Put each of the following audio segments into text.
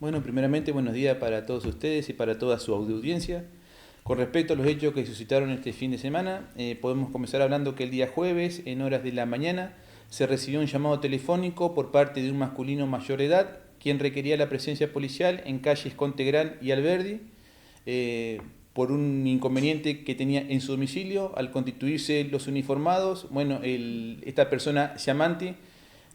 Bueno, primeramente buenos días para todos ustedes y para toda su audiencia. Con respecto a los hechos que suscitaron este fin de semana, podemos comenzar hablando que el día jueves, en horas de la mañana, se recibió un llamado telefónico por parte de un masculino mayor de edad, quien requería la presencia policial en calles Contegrán y Alberdi, por un inconveniente que tenía en su domicilio. Al constituirse los uniformados, esta persona llamante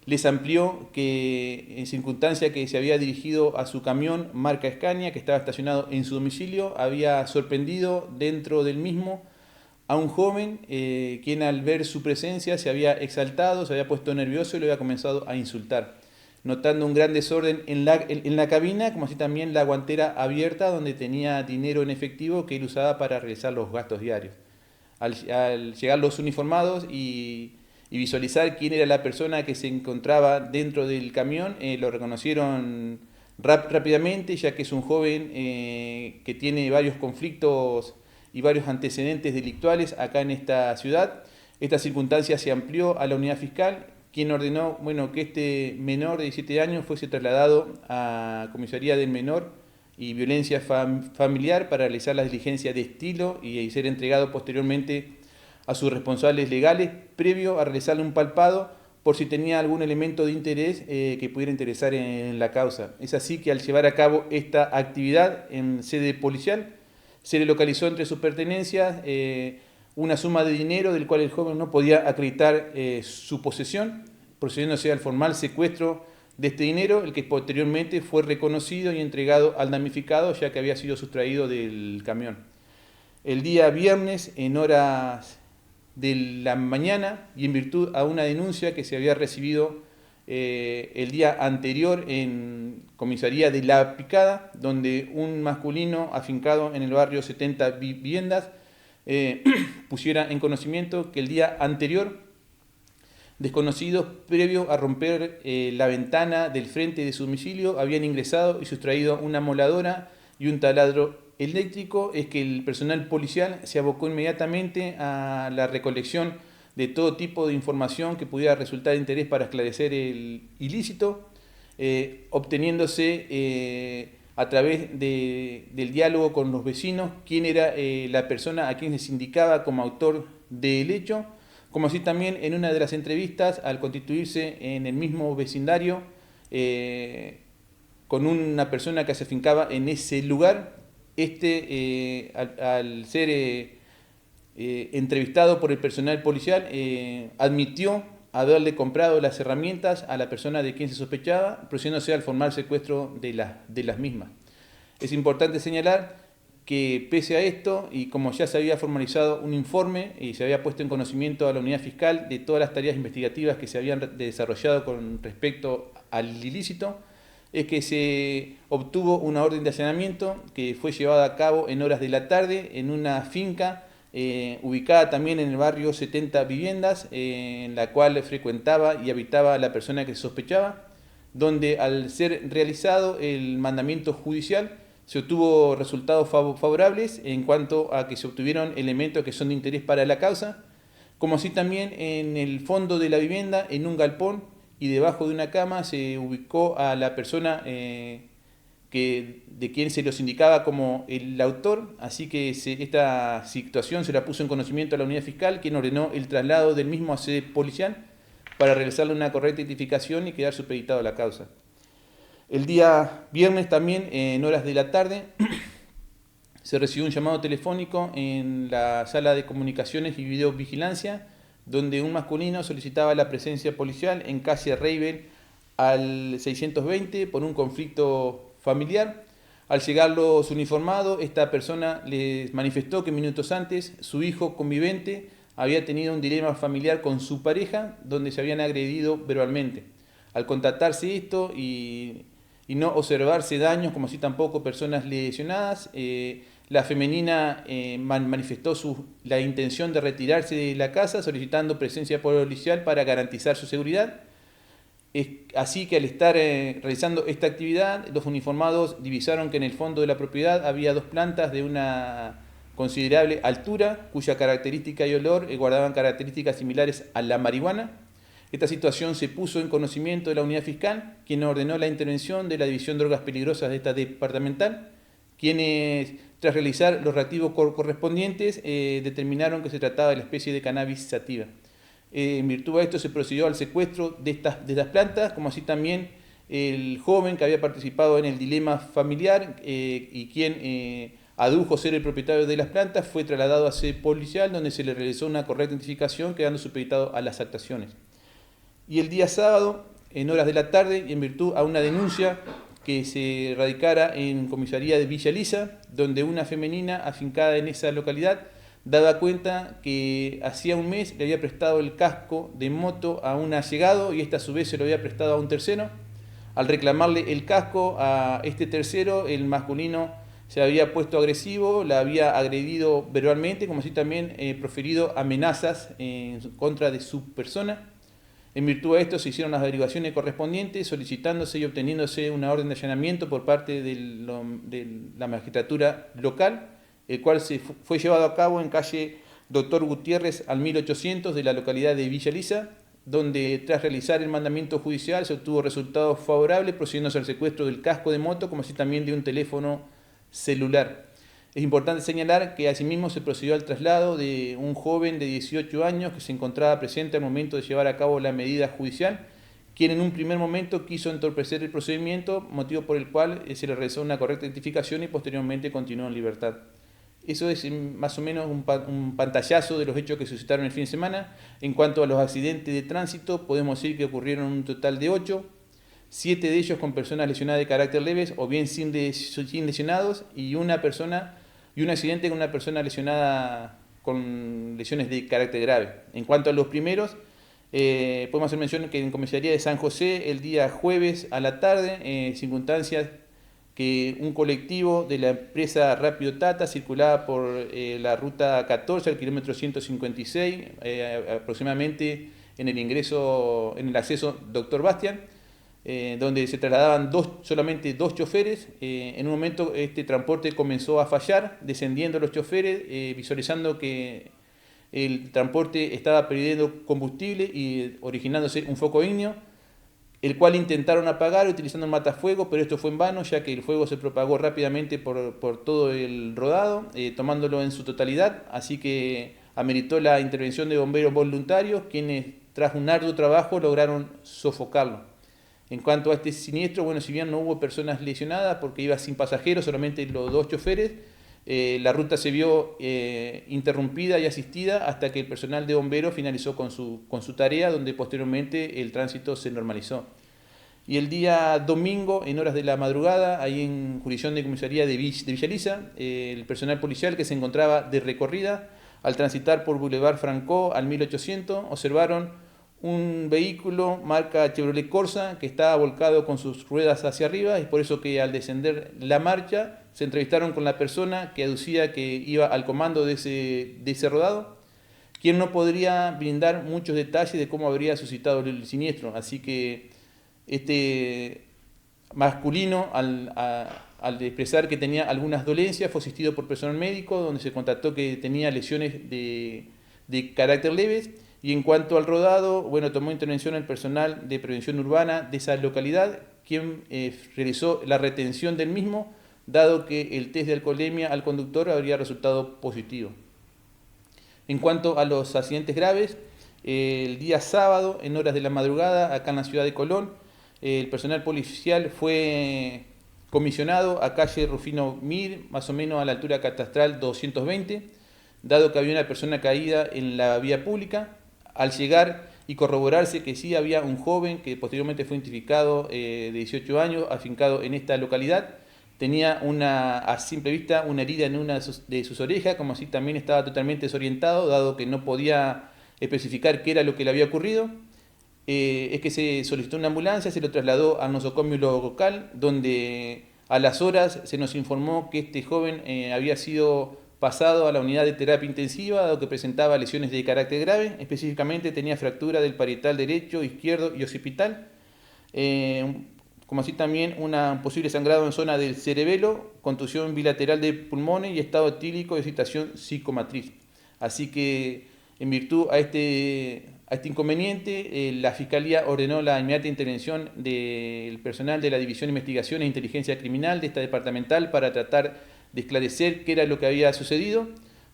les amplió que en circunstancia que se había dirigido a su camión marca Scania, que estaba estacionado en su domicilio, había sorprendido dentro del mismo a un joven, quien al ver su presencia se había exaltado, se había puesto nervioso y lo había comenzado a insultar, notando un gran desorden en la cabina, como así también la guantera abierta donde tenía dinero en efectivo que él usaba para realizar los gastos diarios. Al llegar los uniformados y visualizar quién era la persona que se encontraba dentro del camión, lo reconocieron rápidamente, ya que es un joven que tiene varios conflictos y varios antecedentes delictuales acá en esta ciudad. Esta circunstancia se amplió a la unidad fiscal, quien ordenó que este menor de 17 años fuese trasladado a Comisaría del Menor y Violencia Familiar para realizar las diligencias de estilo y ser entregado posteriormente a sus responsables legales, previo a realizarle un palpado por si tenía algún elemento de interés que pudiera interesar en la causa. Es así que al llevar a cabo esta actividad en sede policial, se le localizó entre sus pertenencias una suma de dinero del cual el joven no podía acreditar su posesión, procediéndose al formal secuestro de este dinero, el que posteriormente fue reconocido y entregado al damnificado, ya que había sido sustraído del camión. El día viernes, en horas de la mañana, y en virtud a una denuncia que se había recibido el día anterior en comisaría de La Picada, donde un masculino afincado en el barrio 70 Viviendas pusiera en conocimiento que el día anterior desconocidos, previo a romper la ventana del frente de su domicilio, habían ingresado y sustraído una moladora y un taladro eléctrico. Es que el personal policial se abocó inmediatamente a la recolección de todo tipo de información que pudiera resultar de interés para esclarecer el ilícito, obteniéndose a través del diálogo con los vecinos quién era la persona a quien se indicaba como autor del hecho, como así también en una de las entrevistas, al constituirse en el mismo vecindario, con una persona que se afincaba en ese lugar, al ser entrevistado por el personal policial, admitió haberle comprado las herramientas a la persona de quien se sospechaba, procediéndose al formal secuestro de las mismas. Es importante señalar que pese a esto, y como ya se había formalizado un informe y se había puesto en conocimiento a la unidad fiscal de todas las tareas investigativas que se habían desarrollado con respecto al ilícito, es que se obtuvo una orden de allanamiento que fue llevada a cabo en horas de la tarde en una finca ubicada también en el barrio 70 Viviendas, en la cual frecuentaba y habitaba la persona que se sospechaba, donde al ser realizado el mandamiento judicial se obtuvo resultados favorables en cuanto a que se obtuvieron elementos que son de interés para la causa, como así también en el fondo de la vivienda, en un galpón y debajo de una cama, se ubicó a la persona de quien se los indicaba como el autor. Así que esta situación se la puso en conocimiento a la unidad fiscal, quien ordenó el traslado del mismo a sede policial para realizarle una correcta identificación y quedar supeditado a la causa. El día viernes también, en horas de la tarde, se recibió un llamado telefónico en la sala de comunicaciones y videovigilancia, donde un masculino solicitaba la presencia policial en calle Reibel al 620 por un conflicto familiar. Al llegar los uniformados, esta persona les manifestó que minutos antes su hijo convivente había tenido un dilema familiar con su pareja, donde se habían agredido verbalmente. Al constatarse esto y no observarse daños, como así tampoco personas lesionadas, la femenina manifestó la intención de retirarse de la casa, solicitando presencia policial para garantizar su seguridad. Así que al estar realizando esta actividad, los uniformados divisaron que en el fondo de la propiedad había dos plantas de una considerable altura, cuya característica y olor guardaban características similares a la marihuana. Esta situación se puso en conocimiento de la unidad fiscal, quien ordenó la intervención de la División de Drogas Peligrosas de esta departamental, quienes, tras realizar los reactivos correspondientes, determinaron que se trataba de la especie de cannabis sativa. En virtud de esto se procedió al secuestro de estas plantas, como así también el joven que había participado en el dilema familiar y quien adujo ser el propietario de las plantas fue trasladado a sede policial, donde se le realizó una correcta identificación, quedando supeditado a las actuaciones. Y el día sábado, en horas de la tarde, y en virtud a una denuncia que se radicara en comisaría de Villa Elisa, donde una femenina afincada en esa localidad daba cuenta que hacía un mes le había prestado el casco de moto a un allegado y ésta a su vez se lo había prestado a un tercero. Al reclamarle el casco a este tercero, el masculino se había puesto agresivo, la había agredido verbalmente, como así también proferido amenazas en contra de su persona. En virtud de esto se hicieron las averiguaciones correspondientes, solicitándose y obteniéndose una orden de allanamiento por parte de la magistratura local, el cual fue llevado a cabo en calle Doctor Gutiérrez al 1800 de la localidad de Villa Elisa, donde tras realizar el mandamiento judicial se obtuvo resultados favorables, procediéndose al secuestro del casco de moto, como así también de un teléfono celular. Es importante señalar que asimismo se procedió al traslado de un joven de 18 años que se encontraba presente al momento de llevar a cabo la medida judicial, quien en un primer momento quiso entorpecer el procedimiento, motivo por el cual se le realizó una correcta identificación y posteriormente continuó en libertad. Eso es más o menos un pantallazo de los hechos que se suscitaron el fin de semana. En cuanto a los accidentes de tránsito, podemos decir que ocurrieron un total de 8, 7 de ellos con personas lesionadas de carácter leves o bien sin lesionados, y un accidente con una persona lesionada con lesiones de carácter grave. En cuanto a los primeros, podemos hacer mención que en comisaría de San José el día jueves a la tarde, circunstancias que un colectivo de la empresa Rápido Tata circulaba por la ruta 14 al kilómetro 156, aproximadamente en el acceso Dr. Bastián, donde se trasladaban solamente dos choferes. En un momento este transporte comenzó a fallar, descendiendo los choferes, visualizando que el transporte estaba perdiendo combustible y originándose un foco ígneo, el cual intentaron apagar utilizando el matafuego, pero esto fue en vano, ya que el fuego se propagó rápidamente por todo el rodado, tomándolo en su totalidad, así que ameritó la intervención de bomberos voluntarios, quienes tras un arduo trabajo lograron sofocarlo. En cuanto a este siniestro, bueno, si bien no hubo personas lesionadas porque iba sin pasajeros, solamente los dos choferes, la ruta se vio interrumpida y asistida hasta que el personal de bomberos finalizó con su tarea, donde posteriormente el tránsito se normalizó. Y el día domingo, en horas de la madrugada, ahí en jurisdicción de comisaría de Villa Elisa, el personal policial que se encontraba de recorrida, al transitar por Boulevard Franco al 1800, observaron un vehículo marca Chevrolet Corsa que estaba volcado con sus ruedas hacia arriba, y por eso que al descender la marcha se entrevistaron con la persona que aducía que iba al comando de ese rodado, quien no podría brindar muchos detalles de cómo habría suscitado el siniestro. Así que este masculino, al expresar que tenía algunas dolencias, fue asistido por personal médico, donde se constató que tenía lesiones de carácter leves. Y en cuanto al rodado, bueno, tomó intervención el personal de prevención urbana de esa localidad, quien realizó la retención del mismo, dado que el test de alcoholemia al conductor habría resultado positivo. En cuanto a los accidentes graves, el día sábado, en horas de la madrugada, acá en la ciudad de Colón, el personal policial fue comisionado a calle Rufino Mir, más o menos a la altura catastral 220, dado que había una persona caída en la vía pública. Al llegar y corroborarse que sí había un joven que posteriormente fue identificado de 18 años, afincado en esta localidad, tenía a simple vista una herida en una de sus orejas, como así también estaba totalmente desorientado, dado que no podía especificar qué era lo que le había ocurrido. Es que se solicitó una ambulancia, se lo trasladó al nosocomio local, donde a las horas se nos informó que este joven había sido pasado a la unidad de terapia intensiva, dado que presentaba lesiones de carácter grave. Específicamente tenía fractura del parietal derecho, izquierdo y occipital, como así también un posible sangrado en zona del cerebelo, contusión bilateral de pulmones y estado etílico de excitación psicomatriz. Así que en virtud a este A este inconveniente, la Fiscalía ordenó la inmediata intervención del personal de la División de Investigaciones e Inteligencia Criminal de esta departamental para tratar de esclarecer qué era lo que había sucedido,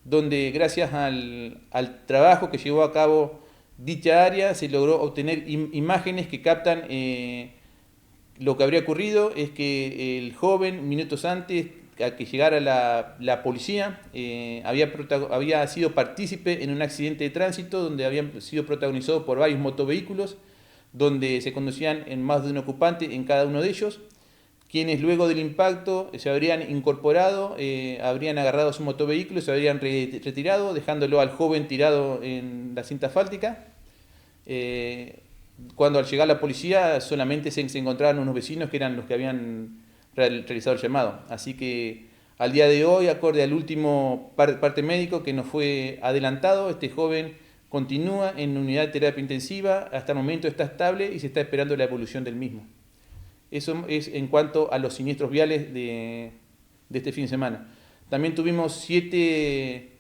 donde gracias al trabajo que llevó a cabo dicha área se logró obtener imágenes que captan lo que habría ocurrido. Es que el joven, minutos antes a que llegara la policía, había sido partícipe en un accidente de tránsito donde había sido protagonizado por varios motovehículos, donde se conducían en más de un ocupante en cada uno de ellos, quienes luego del impacto se habrían incorporado, habrían agarrado su motovehículo y se habrían retirado, dejándolo al joven tirado en la cinta asfáltica. Cuando al llegar la policía solamente se encontraban unos vecinos que eran los que habían realizado el llamado. Así que al día de hoy, acorde al último parte médico que nos fue adelantado, este joven continúa en unidad de terapia intensiva, hasta el momento está estable y se está esperando la evolución del mismo. Eso es en cuanto a los siniestros viales de este fin de semana. También tuvimos 7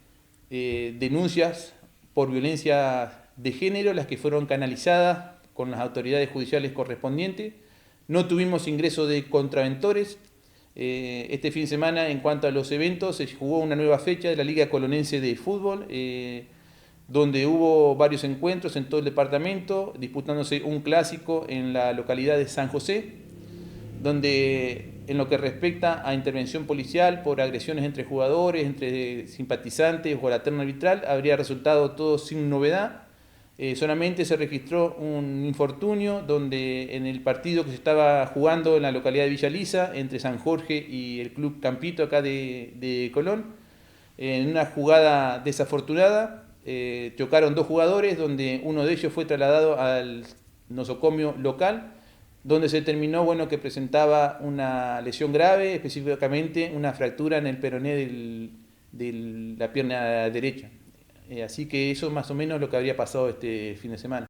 denuncias por violencia de género, las que fueron canalizadas con las autoridades judiciales correspondientes. No tuvimos ingreso de contraventores. Este fin de semana, en cuanto a los eventos, se jugó una nueva fecha de la Liga Colonense de Fútbol, donde hubo varios encuentros en todo el departamento, disputándose un clásico en la localidad de San José, donde en lo que respecta a intervención policial por agresiones entre jugadores, entre simpatizantes o la terna arbitral, habría resultado todo sin novedad. Solamente se registró un infortunio donde en el partido que se estaba jugando en la localidad de Villa Lisa, entre San Jorge y el Club Campito acá de Colón, en una jugada desafortunada, chocaron 2 jugadores, donde uno de ellos fue trasladado al nosocomio local, donde se determinó que presentaba una lesión grave, específicamente una fractura en el peroné de la pierna derecha. Así que eso es más o menos lo que habría pasado este fin de semana.